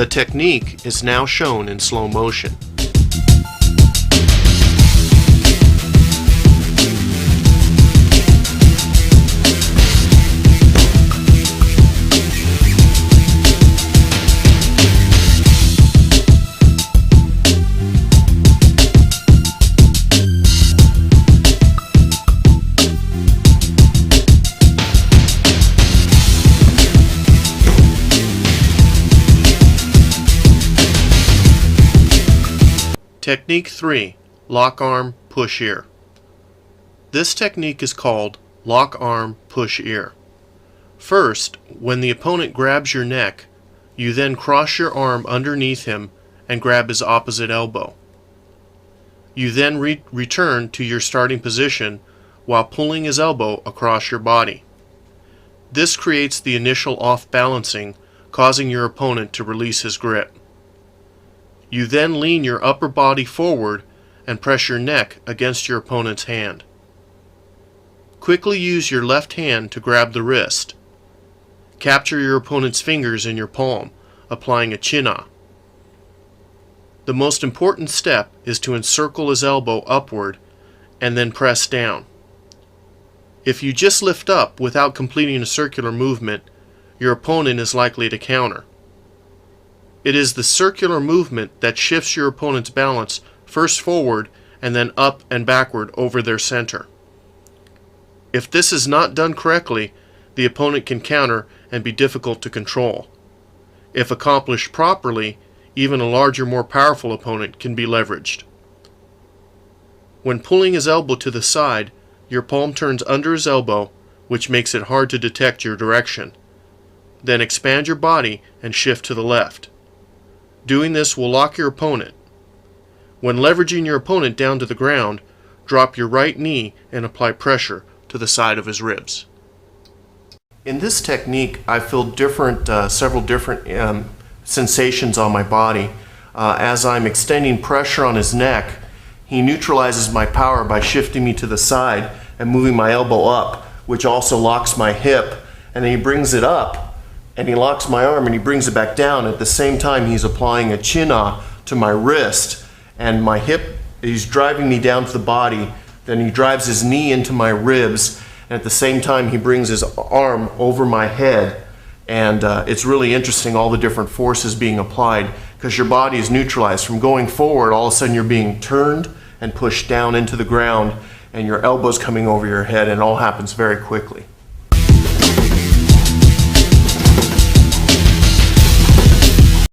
The technique is now shown in slow motion. Technique 3. Lock arm, push ear. This technique is called lock arm, push ear. First, when the opponent grabs your neck, you then cross your arm underneath him and grab his opposite elbow. You then return to your starting position while pulling his elbow across your body. This creates the initial off-balancing, causing your opponent to release his grip. You then lean your upper body forward and press your neck against your opponent's hand. Quickly use your left hand to grab the wrist. Capture your opponent's fingers in your palm, applying a chin-na. The most important step is to encircle his elbow upward and then press down. If you just lift up without completing a circular movement, your opponent is likely to counter. It is the circular movement that shifts your opponent's balance first forward and then up and backward over their center. If this is not done correctly, the opponent can counter and be difficult to control. If accomplished properly, even a larger, more powerful opponent can be leveraged. When pulling his elbow to the side, your palm turns under his elbow, which makes it hard to detect your direction. Then expand your body and shift to the left. Doing this will lock your opponent. When leveraging your opponent down to the ground, drop your right knee and apply pressure to the side of his ribs. In this technique, I feel several different sensations on my body. As I'm extending pressure on his neck, he neutralizes my power by shifting me to the side and moving my elbow up, which also locks my hip, and then he brings it up and he locks my arm and he brings it back down. At the same time, he's applying a chin-na to my wrist and my hip. He's driving me down to the body. Then he drives his knee into my ribs, and at the same time he brings his arm over my head. And it's really interesting, all the different forces being applied, because your body is neutralized. From going forward, all of a sudden you're being turned and pushed down into the ground, and your elbow's coming over your head, and it all happens very quickly.